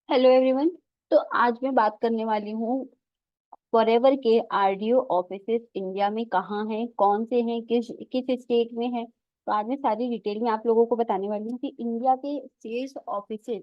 Hello everyone. तो आज मैं बात करने वाली हूँ फॉरएवर के आरडीओ ऑफिसेस इंडिया में कहाँ हैं, कौन से हैं, किस किस स्टेट में हैं। तो आज मैं सारी डिटेल में आप लोगों को बताने वाली हूँ कि इंडिया के सेल्स ऑफिसेस,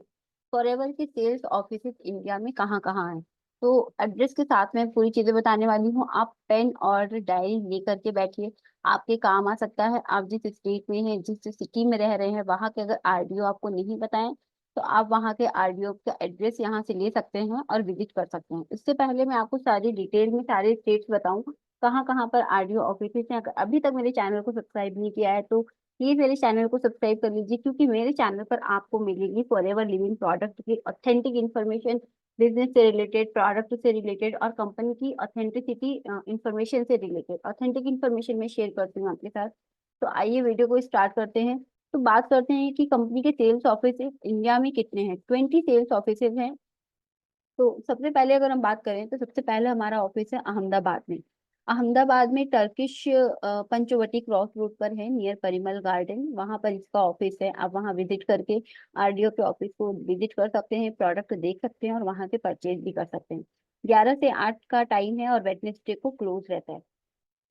फॉरएवर के सेल्स ऑफिसेस इंडिया में कहाँ कहाँ हैं। तो एड्रेस के साथ मैं पूरी चीजें बताने वाली हूँ। आप पेन और डायरी लेकर के बैठिए, आपके काम आ सकता है। आप जिस स्टेट में हैं, जिस सिटी में रह रहे हैं, वहां के अगर आरडीओ आपको नहीं बताएं तो आप वहाँ के आरडीओ का एड्रेस यहाँ से ले सकते हैं और विजिट कर सकते हैं। इससे पहले मैं आपको सारी डिटेल में सारे स्टेट्स बताऊं कहाँ कहाँ पर आरडीओ ऑफिस हैं। अगर अभी तक मेरे चैनल को सब्सक्राइब नहीं किया है तो प्लीज मेरे चैनल को सब्सक्राइब कर लीजिए, क्योंकि मेरे चैनल पर आपको मिलेगी फॉरएवर लिविंग प्रोडक्ट की ऑथेंटिक इन्फॉर्मेशन, बिजनेस से रिलेटेड, प्रोडक्ट से रिलेटेड और कंपनी की ऑथेंटिसिटी इंफॉर्मेशन से रिलेटेड ऑथेंटिक इन्फॉर्मेशन मैं शेयर करती हूँ आपके साथ। तो आइए वीडियो को स्टार्ट करते हैं। तो बात करते हैं कि कंपनी के सेल्स ऑफिस इंडिया में कितने हैं। 20 सेल्स ऑफिसेज हैं। तो सबसे पहले अगर हम बात करें तो सबसे पहले हमारा ऑफिस है अहमदाबाद में। अहमदाबाद में टर्किश पंचवटी क्रॉस रोड पर है, नियर परिमल गार्डन, वहां पर इसका ऑफिस है। आप वहां विजिट करके आरडीओ के ऑफिस को विजिट कर सकते हैं, प्रोडक्ट देख सकते हैं और वहां से परचेज भी कर सकते हैं। 11 से 8 का टाइम है और वेडनेसडे को क्लोज रहता है।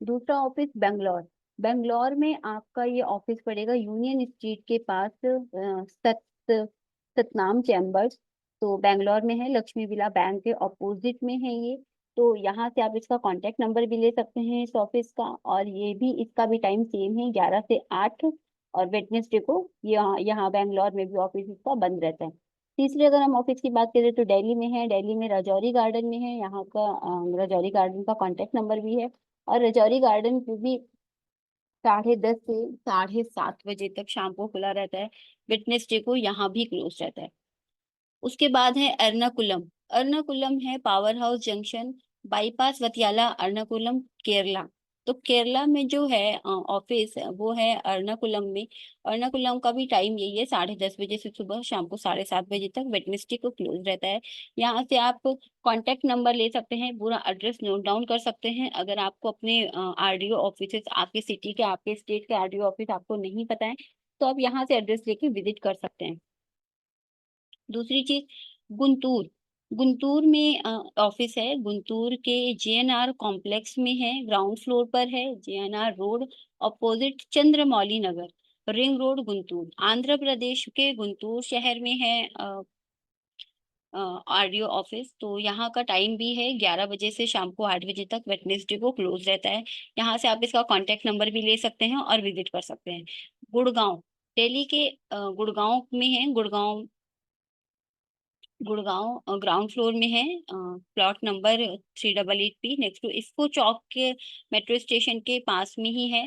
दूसरा ऑफिस बेंगलोर। बेंगलोर में आपका ये ऑफिस पड़ेगा यूनियन स्ट्रीट के पास, सतनाम चैम्बर्स। तो बेंगलोर में है, लक्ष्मी विला बैंक के ऑपोजिट में है ये। तो यहाँ से आप इसका कांटेक्ट नंबर भी ले सकते हैं इस ऑफिस का, और ये भी इसका भी टाइम सेम है, 11 से 8। और वेडनेसडे को यहाँ यहाँ बेंगलोर में भी ऑफिस इसका बंद रहता है। तीसरे अगर हम ऑफिस की बात करें तो दिल्ली में है, दिल्ली में राजौरी गार्डन में है। यहाँ का राजौरी गार्डन का कांटेक्ट नंबर भी है। और रजौरी गार्डन भी 10:30 से 7:30 बजे तक शाम को खुला रहता है। वेडनेसडे को यहाँ भी क्लोज रहता है। उसके बाद है एर्नाकुलम। एर्नाकुलम है power house junction, bypass Vyttila, Ernakulam, Kerala. तो केरला में जो है ऑफिस वो है एर्नाकुलम में। एर्नाकुलम का भी टाइम यही है, 10:30 बजे से सुबह शाम को 7:30 बजे तक। वेडनेसडे को क्लोज रहता है। यहाँ से आप कांटेक्ट नंबर ले सकते हैं, पूरा एड्रेस नोट डाउन कर सकते हैं। अगर आपको अपने आरडीओ ऑफिस, आपके सिटी के, आपके स्टेट के आरडीओ ऑफिस आपको नहीं पता है तो आप यहाँ से एड्रेस लेके विजिट कर सकते हैं। दूसरी चीज, गुंटूर। गुंटूर में ऑफिस है, गुंटूर के जेएनआर कॉम्प्लेक्स में है, ग्राउंड फ्लोर पर है, जेएनआर रोड, ऑपोजिट चंद्रमौली नगर, रिंग रोड, गुंटूर, आंध्र प्रदेश के गुंटूर शहर में है आरडीओ ऑफिस। तो यहाँ का टाइम भी है 11 बजे से शाम को 8 बजे तक। वेडनेसडे को क्लोज रहता है। यहाँ से आप इसका कांटेक्ट नंबर भी ले सकते हैं और विजिट कर सकते हैं। गुड़गांव, दिल्ली के गुड़गांव में है, गुड़गांव, गुड़गांव ग्राउंड फ्लोर में है, plot number 388P, next to इसको चौक के मेट्रो स्टेशन के पास में ही है।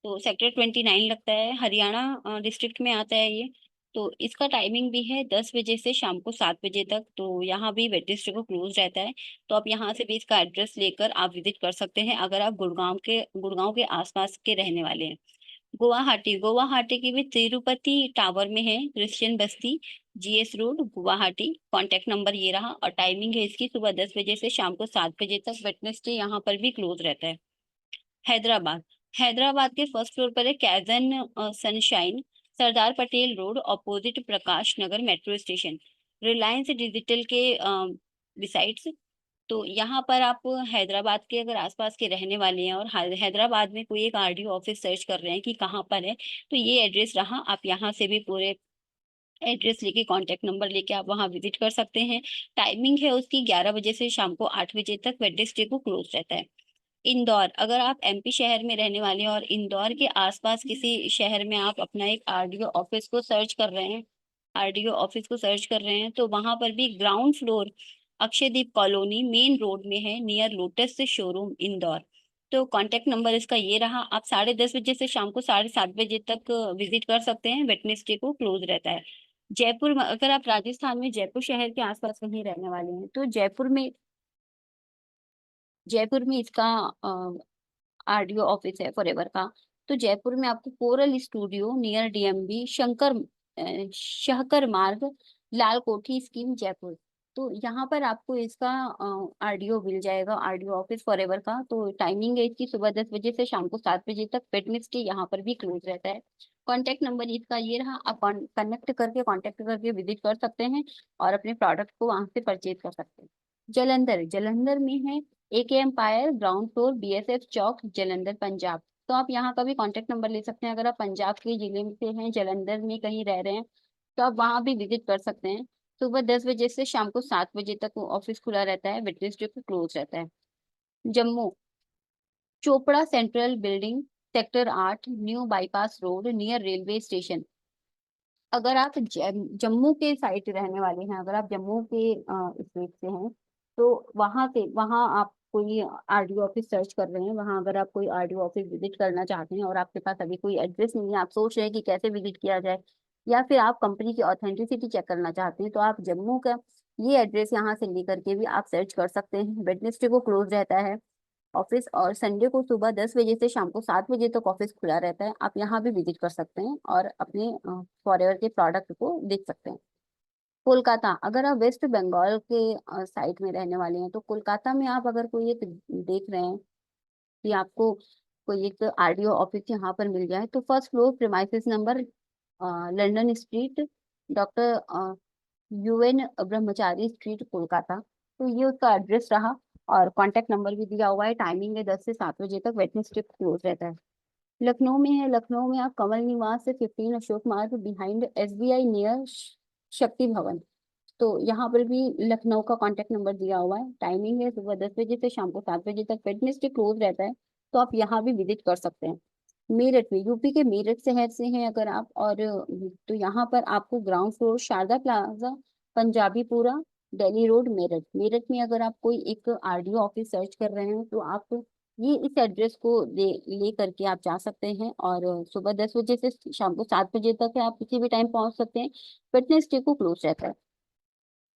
तो सेक्टर 29 लगता है, हरियाणा डिस्ट्रिक्ट में आता है ये। तो इसका टाइमिंग भी है 10 बजे से शाम को 7 बजे तक। तो यहाँ भी वेडनेसडे को क्लोज रहता है। तो आप यहाँ से भी इसका एड्रेस लेकर आप विजिट कर सकते हैं अगर आप गुड़गांव के आसपास के रहने वाले हैं। गुवाहाटी, गुवाहाटी की भी तिरुपति टावर में है, क्रिश्चियन बस्ती, GS road, Guwahati. Contact number ये रहा और टाइमिंग है इसकी सुबह 10 बजे से शाम को 7 बजे तक। वेडनेसडे यहाँ पर भी क्लोज रहता है। हैदराबाद, हैदराबाद के फर्स्ट फ्लोर पर है kaizen sunshine, Sardar Patel road, opposite Prakash Nagar metro station, Reliance digital के बिसाइड्स। तो यहाँ पर आप हैदराबाद के अगर आसपास के रहने वाले हैं और हैदराबाद में कोई एक आरडीओ ऑफिस सर्च कर रहे हैं कि कहाँ पर है, तो ये एड्रेस रहा। आप यहाँ से भी पूरे एड्रेस लेके, कांटेक्ट नंबर लेके आप वहाँ विजिट कर सकते हैं। टाइमिंग है उसकी 11 बजे से शाम को 8 बजे तक। वेडनेसडे को क्लोज रहता है। इंदौर, अगर आप एमपी शहर में रहने वाले हैं और इंदौर के आसपास किसी शहर में आप अपना एक आरडीओ ऑफिस को सर्च कर रहे हैं, आरडीओ ऑफिस को सर्च कर रहे हैं, तो वहां पर भी ground floor Akshaydeep colony main road में है, नियर लोटस शोरूम, इंदौर। तो कांटेक्ट नंबर इसका ये रहा। आप 10:30 बजे से शाम को 7:30 बजे तक विजिट कर सकते हैं। वेडनेसडे को क्लोज रहता है। जयपुर अगर आप राजस्थान में जयपुर शहर के आसपास कहीं रहने वाले हैं तो जयपुर में इसका आरडीओ ऑफिस है फॉरएवर का। तो जयपुर में आपको coral studio, near DMB, Shankar Shahkar Marg, Lal कोठी स्कीम, जयपुर। तो यहाँ पर आपको इसका आरडीओ मिल जाएगा, आरडीओ ऑफिस फॉरएवर का। तो टाइमिंग है इसकी सुबह 10 बजे से शाम को 7 बजे तक। वेडनेसडे यहाँ पर भी क्लोज रहता है। कॉन्टेक्ट नंबर इसका ये रहा, आप कनेक्ट करके कांटेक्ट करके विजिट कर सकते हैं और अपने प्रोडक्ट को वहां से परचेज कर सकते हैं। जलंधर, जलंधर में है AK empire ground floor, BSF Chowk, Jalandhar, Punjab. तो आप यहाँ का भी कॉन्टेक्ट नंबर ले सकते हैं। अगर आप पंजाब के जिले में से हैं, जलंधर में कहीं रह रहे हैं, तो आप वहां भी विजिट कर सकते हैं। सुबह 10 बजे से शाम को 7 बजे तक वो ऑफिस खुला रहता है, वेडनेसडे को क्लोज रहता है। Jammu, Chopra central building, sector 8, new bypass road, near railway station. अगर आप जम्मू के साइड रहने वाले हैं, अगर आप जम्मू के स्टेट से हैं, तो वहां आप कोई आरडीओ ऑफिस सर्च कर रहे हैं, वहां अगर आप कोई आरडीओ ऑफिस विजिट करना चाहते हैं और आपके पास अभी कोई एड्रेस नहीं है, आप सोच रहे हैं कि कैसे विजिट किया जाए, या फिर आप कंपनी की ऑथेंटिसिटी चेक करना चाहते हैं, तो आप जम्मू का ये एड्रेस यहाँ से लेकर के भी आप सर्च कर सकते हैं। वेडनेसडे को क्लोज रहता है ऑफिस, और संडे को सुबह 10 बजे से शाम को 7 बजे तक ऑफिस खुला रहता है। आप यहाँ भी विजिट कर सकते हैं और अपने फॉरएवर के प्रोडक्ट को देख सकते हैं। कोलकाता, अगर आप वेस्ट बंगाल के साइड में रहने वाले हैं, तो कोलकाता में आप अगर कोई एक देख रहे हैं कि आपको कोई एक आरडीओ ऑफिस यहाँ पर मिल जाए, तो first floor, premises number, London street, doctor UN ब्रह्मचारी स्ट्रीट, कोलकाता। तो ये उसका एड्रेस रहा, और कॉन्टेक्ट नंबर भी दिया हुआ है। टाइमिंग है 10 से 7 बजे तक, वेडनेसडे क्लोज रहता है। लखनऊ में है, लखनऊ में आप कमल निवास से 15 अशोक मार्ग, बिहाइंड SBI, नियर शक्ति भवन। तो यहाँ पर भी लखनऊ का कॉन्टेक्ट नंबर दिया हुआ है। टाइमिंग है सुबह 10 बजे से शाम को 7 बजे तक, वेडनेसडे क्लोज रहता है। तो आप यहाँ भी विजिट कर सकते हैं। मेरठ में, यूपी के मेरठ शहर से हैं अगर आप, और तो यहाँ पर आपको ground floor, Sharda plaza, Punjabipura, Delhi road, Meerut. Meerut में अगर आप कोई एक आरडीओ ऑफिस सर्च कर रहे हैं, तो आप ये इस एड्रेस को ले करके आप जा सकते हैं, और सुबह 10 बजे से शाम को 7 बजे तक है, आप किसी भी टाइम पहुंच सकते हैं। वेडनेसडे को क्लोज रहता है।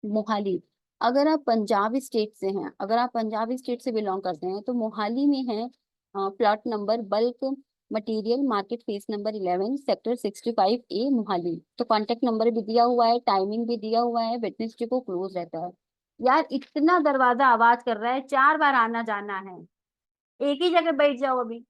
मोहाली, अगर आप पंजाब स्टेट से हैं, अगर आप पंजाब स्टेट से बिलोंग करते हैं, तो मोहाली में है plot number, bulk material market, face number 11, sector 65A, Mohali. तो कांटेक्ट नंबर भी दिया हुआ है, टाइमिंग भी दिया हुआ है, वेडनेसडे को क्लोज रहता है। यार इतना दरवाजा आवाज कर रहा है, 4 बार आना जाना है, एक ही जगह बैठ जाओ अभी।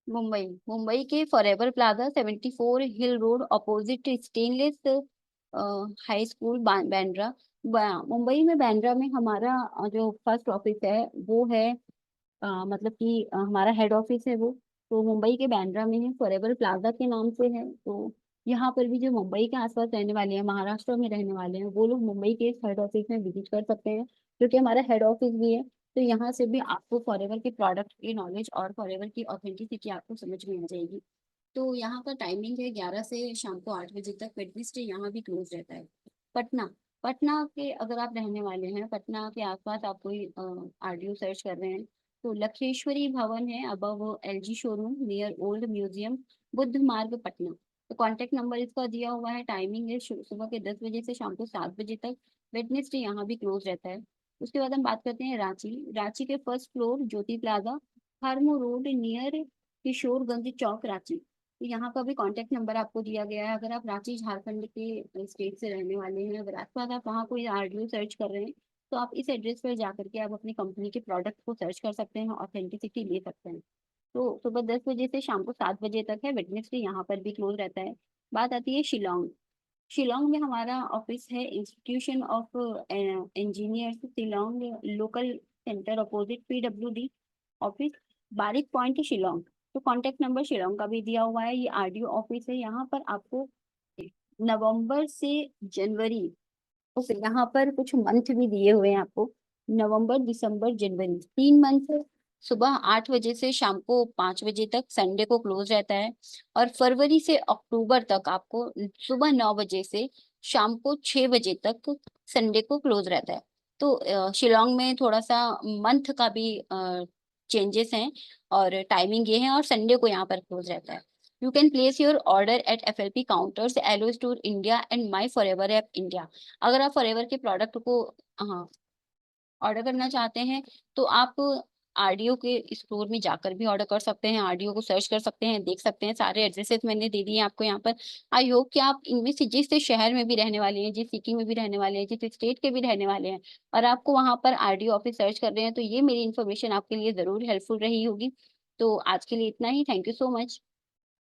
मुंबई, मुंबई के forever plaza, 74 hill road, opposite stainless high school, Bandra. Mumbai में बांद्रा में हमारा जो फर्स्ट ऑफिस है वो है, मतलब कि हमारा हेड ऑफिस है वो। तो मुंबई के बांद्रा में है, फॉरएवर प्लाजा के नाम से है। तो यहाँ पर भी जो मुंबई के आसपास रहने वाले हैं, महाराष्ट्र में रहने वाले हैं, वो लोग मुंबई के इस हेड ऑफिस में विजिट कर सकते हैं, क्योंकि हमारा हेड ऑफिस भी है। तो यहाँ से भी आपको फॉरएवर के प्रोडक्ट की नॉलेज और फॉरएवर की ऑथेंटिसिटी आपको समझ में आ जाएगी। तो यहाँ का टाइमिंग है 11 से शाम को 8 बजे तक। वेडनेसडे यहाँ भी क्लोज रहता है। पटना, पटना के अगर आप रहने वाले हैं, पटना के आसपास आप कोई आरडीओ सर्च कर रहे हैं, तो लखेश्वरी भवन है, above LG showroom, near old museum, Buddha मार्ग, पटना। तो कॉन्टेक्ट नंबर इसका दिया हुआ है। टाइमिंग है सुबह के 10 बजे से शाम को 7 बजे तक। वेडनेसडे यहाँ भी क्लोज रहता है। उसके बाद हम बात करते हैं रांची। रांची के first floor, Jyoti plaza, Harmu road, near Kishorganj chowk, Ranchi. तो यहाँ का भी कांटेक्ट नंबर आपको दिया गया है। अगर आप रांची झारखंड के स्टेट से रहने वाले हैं, अगर आपके बाद आप वहाँ कोई आरडीओ सर्च कर रहे हैं, तो आप इस एड्रेस पर जा करके आप अपनी कंपनी के प्रोडक्ट को सर्च कर सकते हैं, ऑथेंटिसिटी ले सकते हैं। तो सुबह 10 बजे से शाम को 7 बजे तक है। वेडनेसडे यहाँ पर भी क्लोज रहता है। बात आती है शिलोंग। शिलोंग में हमारा ऑफिस है, institution of engineers, Shillong local centre, opposite PWD office, Barik point, Shillong. तो कांटेक्ट नंबर शिलोंग का भी दिया हुआ है। ये आरडीओ ऑफिस है। यहाँ पर आपको नवंबर से जनवरी, ओके, यहाँ पर कुछ मंथ भी दिए हुए हैं आपको, नवंबर, दिसंबर, जनवरी, 3 मंथ। सुबह 8 बजे से शाम को 5 बजे तक, संडे को क्लोज रहता है। और फरवरी से अक्टूबर तक आपको सुबह 9 बजे से शाम को 6 बजे तक, संडे को क्लोज रहता है। तो शिलोंग में थोड़ा सा मंथ का भी चेंजेस हैं, और टाइमिंग ये है, और संडे को यहाँ पर क्लोज रहता है। You can place your order at FLP counters, Allo Store India and My Forever App India। अगर आप फॉरएवर के प्रोडक्ट को, हाँ, ऑर्डर करना चाहते हैं, तो आप आरडीओ के स्टोर में जाकर भी ऑर्डर कर सकते हैं, आरडीओ को सर्च कर सकते हैं, देख सकते हैं, सारे एड्रेसेस मैंने दे दिए हैं आपको यहाँ पर। आई होप कि आप इनमें से जिस शहर में भी रहने वाले हैं, जिस सिटी में भी रहने वाले हैं, जिस स्टेट के भी रहने वाले हैं और आपको वहाँ पर आरडीओ ऑफिस सर्च कर रहे हैं, तो ये मेरी इन्फॉर्मेशन आपके लिए ज़रूर हेल्पफुल रही होगी। तो आज के लिए इतना ही, थैंक यू सो मच।